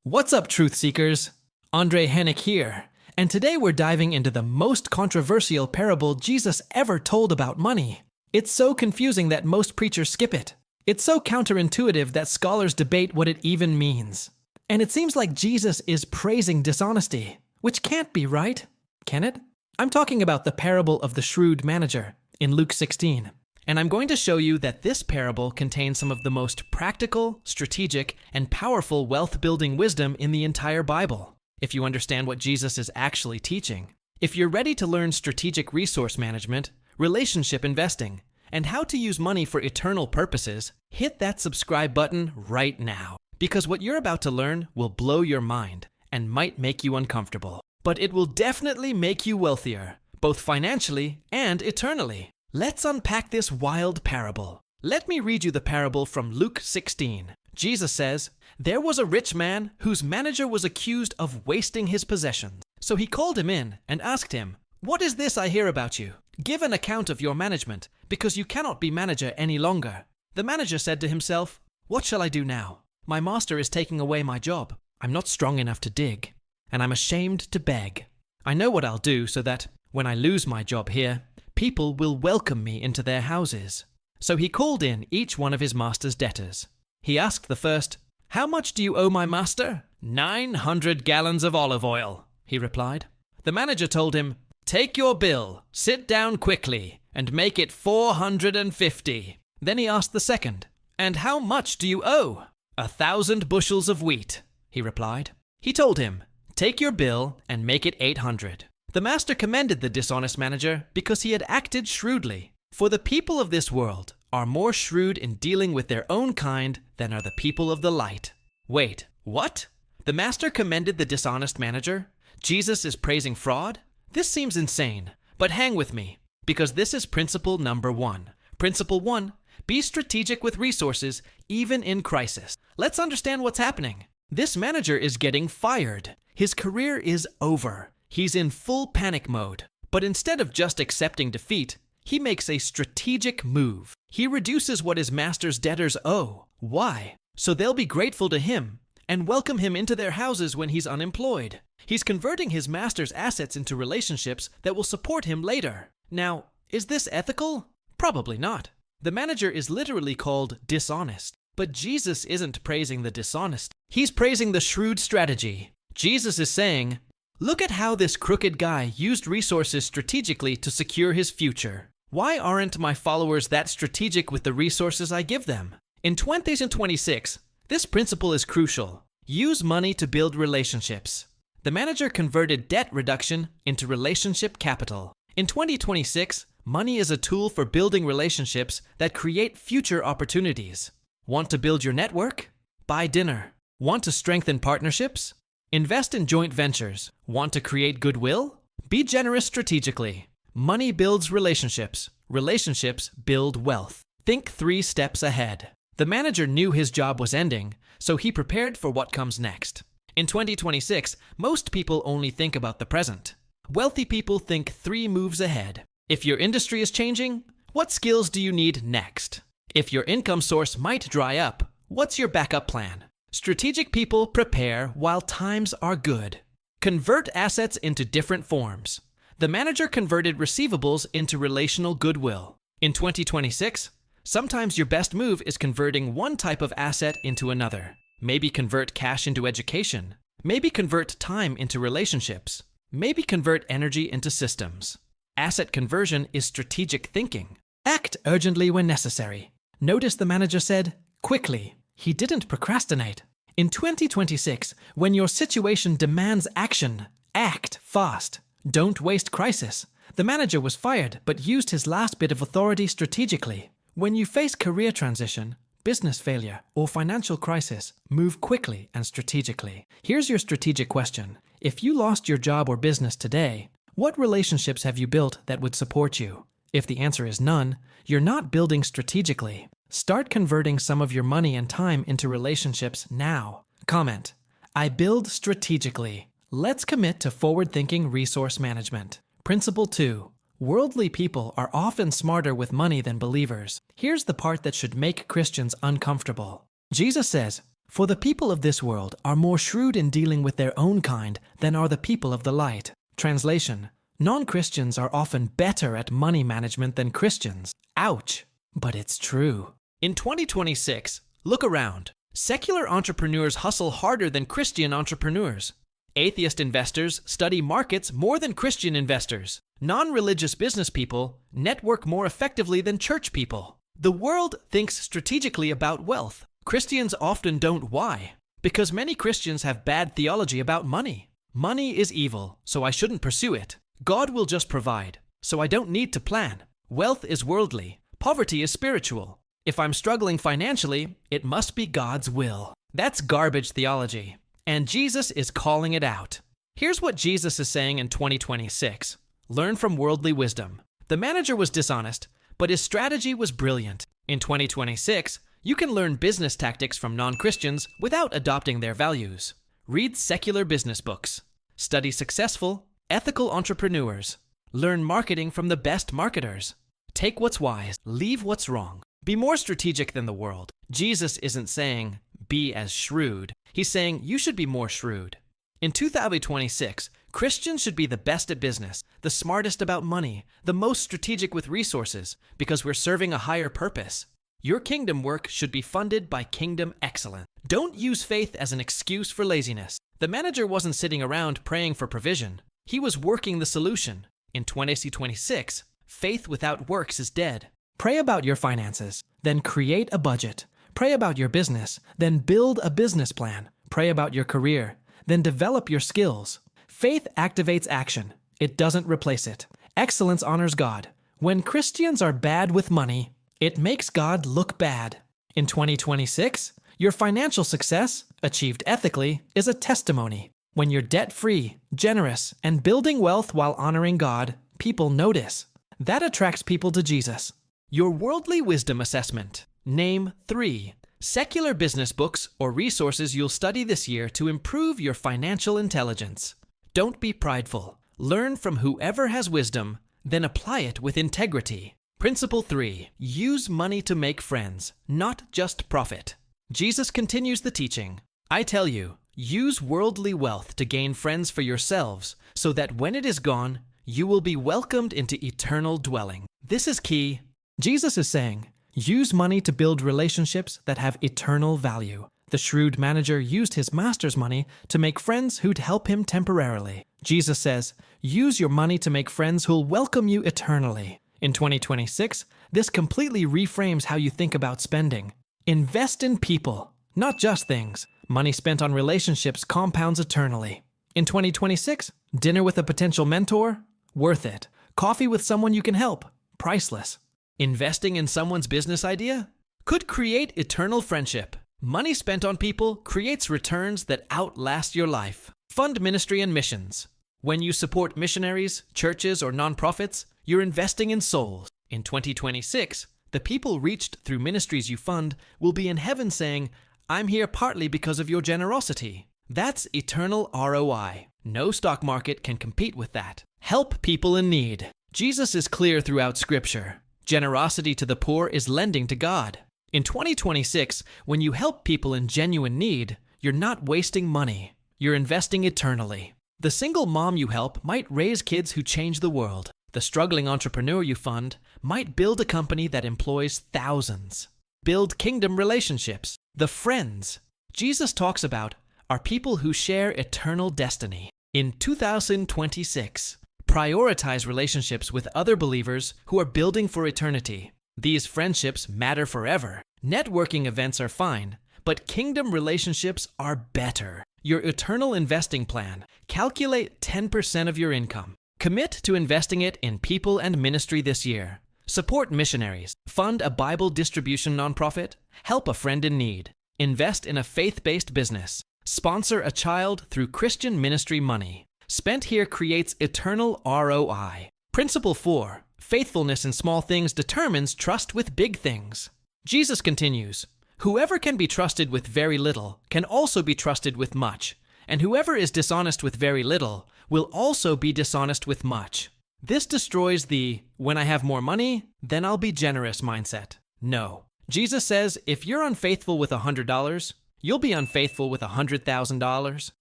What's up, truth seekers? Andre Hennick here, and today we're diving into the most controversial parable Jesus ever told about money. It's so confusing that most preachers skip it. It's so counterintuitive that scholars debate what it even means. And it seems like Jesus is praising dishonesty, which can't be right, can it? I'm talking about the parable of the shrewd manager in Luke 16. And I'm going to show you that this parable contains some of the most practical, strategic, and powerful wealth-building wisdom in the entire Bible, if you understand what Jesus is actually teaching. If you're ready to learn strategic resource management, relationship investing, and how to use money for eternal purposes, hit that subscribe button right now, because what you're about to learn will blow your mind and might make you uncomfortable. But it will definitely make you wealthier, both financially and eternally. Let's unpack this wild parable. Let me read you the parable from Luke 16. Jesus says, "There was a rich man whose manager was accused of wasting his possessions. So he called him in and asked him, 'What is this I hear about you? Give an account of your management, because you cannot be manager any longer.' The manager said to himself, 'What shall I do now? My master is taking away my job. I'm not strong enough to dig, and I'm ashamed to beg. I know what I'll do so that, when I lose my job here, people will welcome me into their houses.' So he called in each one of his master's debtors. He asked the first, 'How much do you owe my master?' 900 gallons of olive oil,' he replied. The manager told him, 'Take your bill, sit down quickly, and make it 450. Then he asked the second, 'And how much do you owe?' 1,000 bushels of wheat,' he replied. He told him, 'Take your bill and make it 800. The master commended the dishonest manager because he had acted shrewdly. For the people of this world are more shrewd in dealing with their own kind than are the people of the light." Wait, what? The master commended the dishonest manager? Jesus is praising fraud? This seems insane, but hang with me, because this is principle number 1. Principle 1, be strategic with resources, even in crisis. Let's understand what's happening. This manager is getting fired. His career is over. He's in full panic mode. But instead of just accepting defeat, he makes a strategic move. He reduces what his master's debtors owe. Why? So they'll be grateful to him and welcome him into their houses when he's unemployed. He's converting his master's assets into relationships that will support him later. Now, is this ethical? Probably not. The manager is literally called dishonest. But Jesus isn't praising the dishonest. He's praising the shrewd strategy. Jesus is saying, "Look at how this crooked guy used resources strategically to secure his future. Why aren't my followers that strategic with the resources I give them?" In 2026, this principle is crucial. Use money to build relationships. The manager converted debt reduction into relationship capital. In 2026, money is a tool for building relationships that create future opportunities. Want to build your network? Buy dinner. Want to strengthen partnerships? Invest in joint ventures. Want to create goodwill? Be generous strategically. Money builds relationships. Relationships build wealth. Think 3 steps ahead. The manager knew his job was ending, so he prepared for what comes next. In 2026, most people only think about the present. Wealthy people think 3 moves ahead. If your industry is changing, what skills do you need next? If your income source might dry up, what's your backup plan? Strategic people prepare while times are good. Convert assets into different forms. The manager converted receivables into relational goodwill. In 2026, sometimes your best move is converting one type of asset into another. Maybe convert cash into education. Maybe convert time into relationships. Maybe convert energy into systems. Asset conversion is strategic thinking. Act urgently when necessary. Notice the manager said, quickly. He didn't procrastinate. In 2026, when your situation demands action, act fast. Don't waste crisis. The manager was fired, but used his last bit of authority strategically. When you face career transition, business failure, or financial crisis, move quickly and strategically. Here's your strategic question. If you lost your job or business today, what relationships have you built that would support you? If the answer is none, you're not building strategically. Start converting some of your money and time into relationships now. Comment, "I build strategically." Let's commit to forward-thinking resource management. Principle 2. Worldly people are often smarter with money than believers. Here's the part that should make Christians uncomfortable. Jesus says, For the people of this world are more shrewd in dealing with their own kind than are the people of the light. Translation: non-Christians are often better at money management than Christians. Ouch! But it's true. In 2026, look around. Secular entrepreneurs hustle harder than Christian entrepreneurs. Atheist investors study markets more than Christian investors. Non-religious business people network more effectively than church people. The world thinks strategically about wealth. Christians often don't. Why? Because many Christians have bad theology about money. Money is evil, so I shouldn't pursue it. God will just provide, so I don't need to plan. Wealth is worldly. Poverty is spiritual. If I'm struggling financially, it must be God's will. That's garbage theology, and Jesus is calling it out. Here's what Jesus is saying in 2026. Learn from worldly wisdom. The manager was dishonest, but his strategy was brilliant. In 2026, you can learn business tactics from non-Christians without adopting their values. Read secular business books. Study successful, ethical entrepreneurs. Learn marketing from the best marketers. Take what's wise, leave what's wrong. Be more strategic than the world. Jesus isn't saying, be as shrewd. He's saying you should be more shrewd. In 2026, Christians should be the best at business, the smartest about money, the most strategic with resources, because we're serving a higher purpose. Your kingdom work should be funded by kingdom excellence. Don't use faith as an excuse for laziness. The manager wasn't sitting around praying for provision. He was working the solution. In 2026, faith without works is dead. Pray about your finances, then create a budget. Pray about your business, then build a business plan. Pray about your career, then develop your skills. Faith activates action. It doesn't replace it. Excellence honors God. When Christians are bad with money, it makes God look bad. In 2026, your financial success, achieved ethically, is a testimony. When you're debt-free, generous, and building wealth while honoring God, people notice. That attracts people to Jesus. Your worldly wisdom assessment. Name 3 secular business books or resources you'll study this year to improve your financial intelligence. Don't be prideful. Learn from whoever has wisdom, then apply it with integrity. Principle 3. Use money to make friends, not just profit. Jesus continues the teaching. I tell you, use worldly wealth to gain friends for yourselves, so that when it is gone, you will be welcomed into eternal dwelling. This is key. Jesus is saying, use money to build relationships that have eternal value. The shrewd manager used his master's money to make friends who'd help him temporarily. Jesus says, use your money to make friends who'll welcome you eternally. In 2026, this completely reframes how you think about spending. Invest in people, not just things. Money spent on relationships compounds eternally. In 2026, dinner with a potential mentor? Worth it. Coffee with someone you can help? Priceless. Investing in someone's business idea? Could create eternal friendship. Money spent on people creates returns that outlast your life. Fund ministry and missions. When you support missionaries, churches, or nonprofits, you're investing in souls. In 2026, the people reached through ministries you fund will be in heaven saying, I'm here partly because of your generosity. That's eternal ROI. No stock market can compete with that. Help people in need. Jesus is clear throughout Scripture. Generosity to the poor is lending to God. In 2026, when you help people in genuine need, you're not wasting money. You're investing eternally. The single mom you help might raise kids who change the world. The struggling entrepreneur you fund might build a company that employs thousands. Build kingdom relationships. The friends Jesus talks about are people who share eternal destiny. In 2026, prioritize relationships with other believers who are building for eternity. These friendships matter forever. Networking events are fine, but kingdom relationships are better. Your eternal investing plan. Calculate 10% of your income. Commit to investing it in people and ministry this year. Support missionaries. Fund a Bible distribution nonprofit. Help a friend in need. Invest in a faith-based business. Sponsor a child through Christian ministry money. Spent here creates eternal ROI. Principle 4. Faithfulness in small things determines trust with big things. Jesus continues, whoever can be trusted with very little can also be trusted with much, and whoever is dishonest with very little will also be dishonest with much. This destroys the, when I have more money, then I'll be generous mindset. No. Jesus says if you're unfaithful with $100, you'll be unfaithful with $100,000.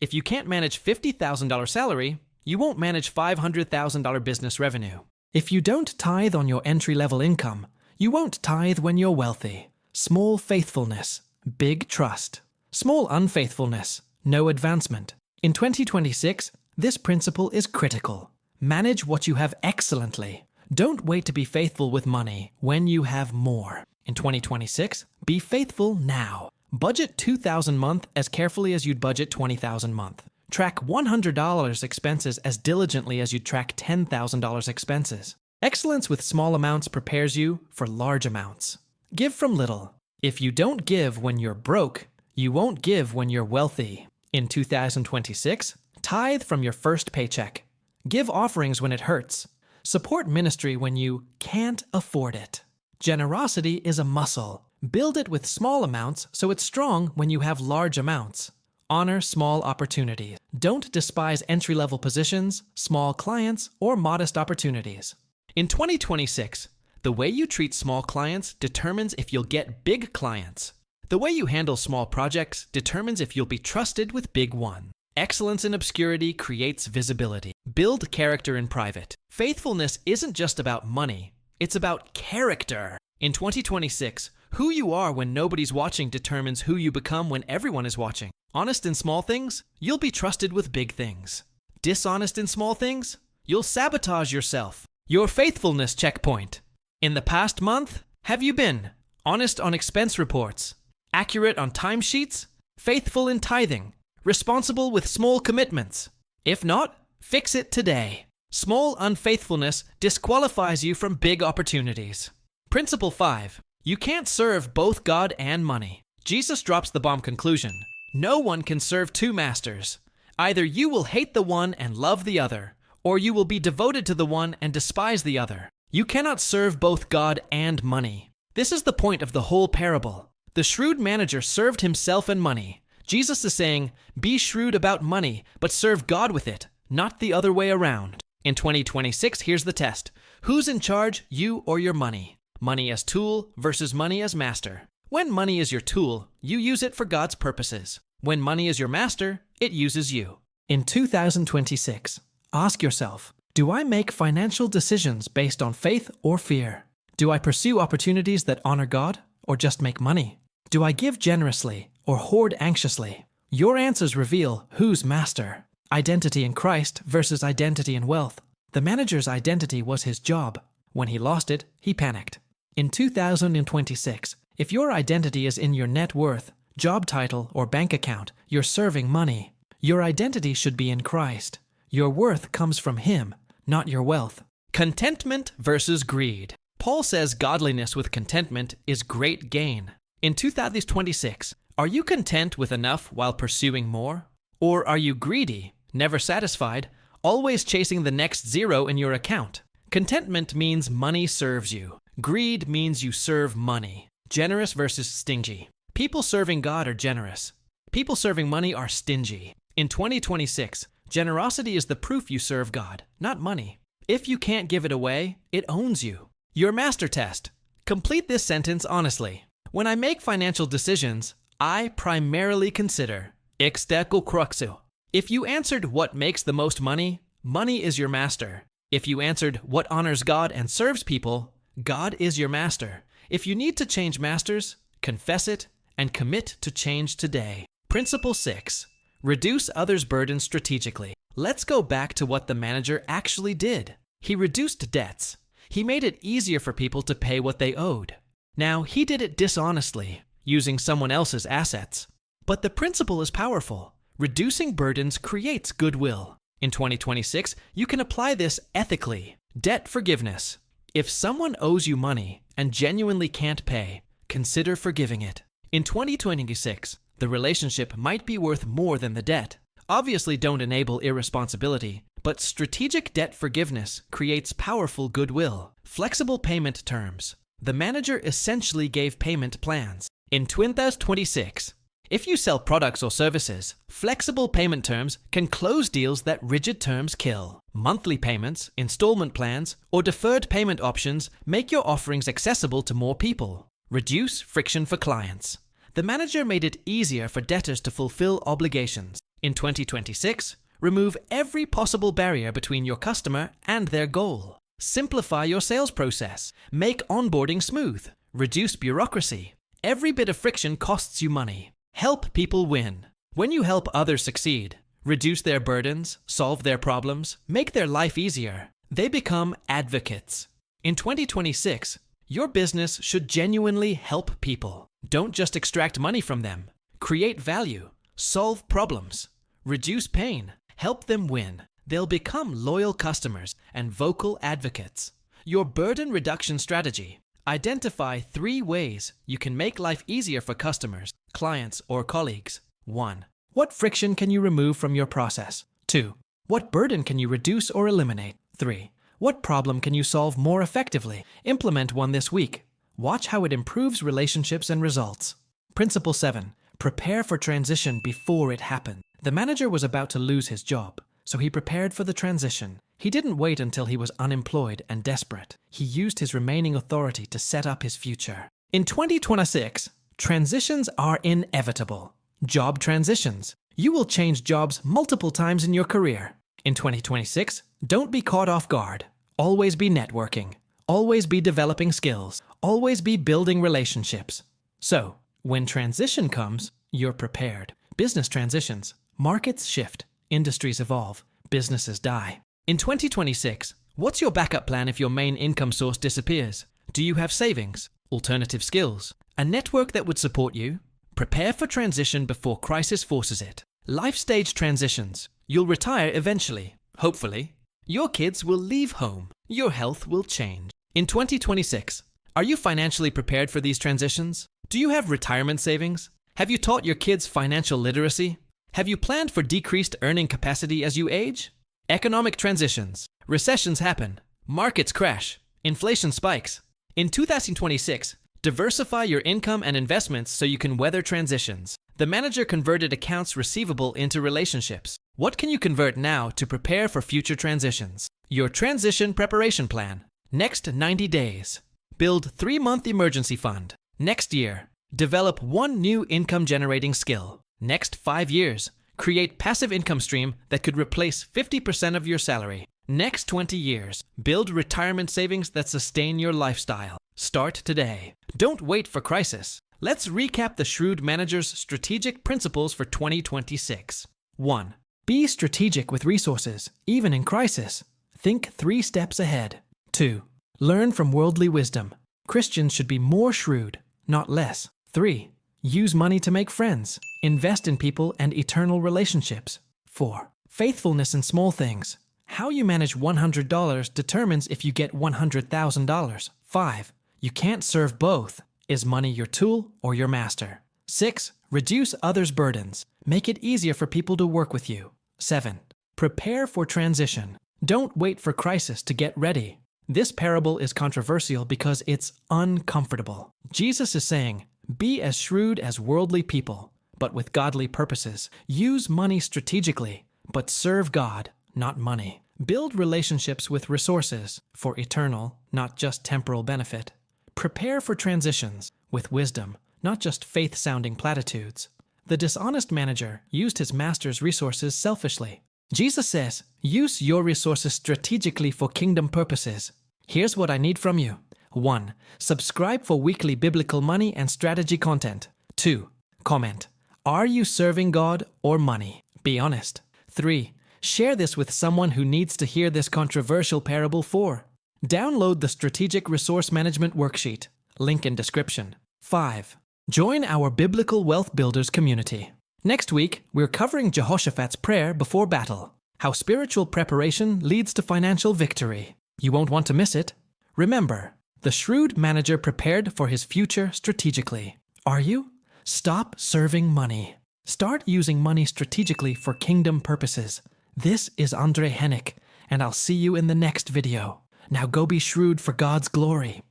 If you can't manage $50,000 salary, you won't manage $500,000 business revenue. If you don't tithe on your entry-level income, you won't tithe when you're wealthy. Small faithfulness, big trust. Small unfaithfulness, no advancement. In 2026, this principle is critical. Manage what you have excellently. Don't wait to be faithful with money when you have more. In 2026, be faithful now. Budget $2,000 a month as carefully as you'd budget $20,000 a month. Track $100 expenses as diligently as you'd track $10,000 expenses. Excellence with small amounts prepares you for large amounts. Give from little. If you don't give when you're broke, you won't give when you're wealthy. In 2026, tithe from your first paycheck. Give offerings when it hurts. Support ministry when you can't afford it. Generosity is a muscle. Build it with small amounts so it's strong when you have large amounts. Honor small opportunities. Don't despise entry-level positions, small clients, or modest opportunities. In 2026, the way you treat small clients determines if you'll get big clients. The way you handle small projects determines if you'll be trusted with big ones. Excellence in obscurity creates visibility. Build character in private. Faithfulness isn't just about money, it's about character. In 2026, who you are when nobody's watching determines who you become when everyone is watching. Honest in small things, you'll be trusted with big things. Dishonest in small things, you'll sabotage yourself. Your faithfulness checkpoint. In the past month, have you been honest on expense reports, accurate on timesheets, faithful in tithing, responsible with small commitments? If not, fix it today. Small unfaithfulness disqualifies you from big opportunities. Principle 5. You can't serve both God and money. Jesus drops the bomb conclusion. No one can serve two masters. Either you will hate the one and love the other, or you will be devoted to the one and despise the other. You cannot serve both God and money. This is the point of the whole parable. The shrewd manager served himself and money. Jesus is saying, be shrewd about money, but serve God with it, not the other way around. In 2026, here's the test. Who's in charge, you or your money? Money as tool versus money as master. When money is your tool, you use it for God's purposes. When money is your master, it uses you. In 2026, ask yourself, do I make financial decisions based on faith or fear? Do I pursue opportunities that honor God or just make money? Do I give generously or hoard anxiously? Your answers reveal who's master. Identity in Christ versus identity in wealth. The manager's identity was his job. When he lost it, he panicked. In 2026, if your identity is in your net worth, job title, or bank account, you're serving money. Your identity should be in Christ. Your worth comes from Him, not your wealth. Contentment versus greed. Paul says godliness with contentment is great gain. In 2026, are you content with enough while pursuing more? Or are you greedy, never satisfied, always chasing the next zero in your account? Contentment means money serves you. Greed means you serve money. Generous versus stingy. People serving God are generous. People serving money are stingy. In 2026, generosity is the proof you serve God, not money. If you can't give it away, it owns you. Your master test. Complete this sentence honestly. When I make financial decisions, I primarily consider exteko cruxu. If you answered what makes the most money, money is your master. If you answered what honors God and serves people, God is your master. If you need to change masters, confess it and commit to change today. Principle 6. Reduce others' burdens strategically. Let's go back to what the manager actually did. He reduced debts. He made it easier for people to pay what they owed. Now, he did it dishonestly, using someone else's assets. But the principle is powerful. Reducing burdens creates goodwill. In 2026, you can apply this ethically. Debt forgiveness. If someone owes you money and genuinely can't pay, consider forgiving it. In 2026, the relationship might be worth more than the debt. Obviously, don't enable irresponsibility, but strategic debt forgiveness creates powerful goodwill. Flexible payment terms. The manager essentially gave payment plans. In 2026, if you sell products or services, flexible payment terms can close deals that rigid terms kill. Monthly payments, installment plans, or deferred payment options make your offerings accessible to more people. Reduce friction for clients. The manager made it easier for debtors to fulfill obligations. In 2026, remove every possible barrier between your customer and their goal. Simplify your sales process. Make onboarding smooth. Reduce bureaucracy. Every bit of friction costs you money. Help people win. When you help others succeed, reduce their burdens, solve their problems, make their life easier, they become advocates. In 2026, your business should genuinely help people. Don't just extract money from them. Create value. Solve problems. Reduce pain. Help them win. They'll become loyal customers and vocal advocates. Your burden reduction strategy. Identify 3 ways you can make life easier for customers, clients, or colleagues. 1. What friction can you remove from your process? 2. What burden can you reduce or eliminate? 3. What problem can you solve more effectively? Implement one this week. Watch how it improves relationships and results. Principle 7. Prepare for transition before it happens. The manager was about to lose his job, so he prepared for the transition. He didn't wait until he was unemployed and desperate. He used his remaining authority to set up his future. In 2026, transitions are inevitable. Job transitions. You will change jobs multiple times in your career. In 2026, don't be caught off guard. Always be networking. Always be developing skills. Always be building relationships. So, when transition comes, you're prepared. Business transitions. Markets shift. Industries evolve. Businesses die. In 2026, what's your backup plan if your main income source disappears? Do you have savings, alternative skills, a network that would support you? Prepare for transition before crisis forces it. Life stage transitions. You'll retire eventually, hopefully. Your kids will leave home. Your health will change. In 2026, are you financially prepared for these transitions? Do you have retirement savings? Have you taught your kids financial literacy? Have you planned for decreased earning capacity as you age? Economic transitions. Recessions happen. Markets crash. Inflation spikes. In 2026, diversify your income and investments so you can weather transitions. The manager converted accounts receivable into relationships. What can you convert now to prepare for future transitions? Your transition preparation plan. Next 90 days. Build 3-month emergency fund. Next year, develop 1 new income-generating skill. Next 5 years, create passive income stream that could replace 50% of your salary. Next 20 years, build retirement savings that sustain your lifestyle. Start today. Don't wait for crisis. Let's recap the Shrewd Manager's strategic principles for 2026. 1. Be strategic with resources, even in crisis. Think 3 steps ahead. 2. Learn from worldly wisdom. Christians should be more shrewd, not less. 3. Use money to make friends. Invest in people and eternal relationships. 4. Faithfulness in small things. How you manage $100 determines if you get $100,000. 5. You can't serve both. Is money your tool or your master? 6. Reduce others' burdens. Make it easier for people to work with you. 7. Prepare for transition. Don't wait for crisis to get ready. This parable is controversial because it's uncomfortable. Jesus is saying, be as shrewd as worldly people, but with godly purposes. Use money strategically, but serve God, not money. Build relationships with resources for eternal, not just temporal benefit. Prepare for transitions with wisdom, not just faith-sounding platitudes. The dishonest manager used his master's resources selfishly. Jesus says, use your resources strategically for kingdom purposes. Here's what I need from you. 1. Subscribe for weekly biblical money and strategy content. 2. Comment. Are you serving God or money? Be honest. 3. Share this with someone who needs to hear this controversial parable. 4. Download the Strategic Resource Management Worksheet. Link in description. 5. Join our Biblical Wealth Builders community. Next week, we're covering Jehoshaphat's prayer before battle. How spiritual preparation leads to financial victory. You won't want to miss it. Remember, the shrewd manager prepared for his future strategically. Are you? Stop serving money. Start using money strategically for kingdom purposes. This is Andre Hennick, and I'll see you in the next video. Now go be shrewd for God's glory.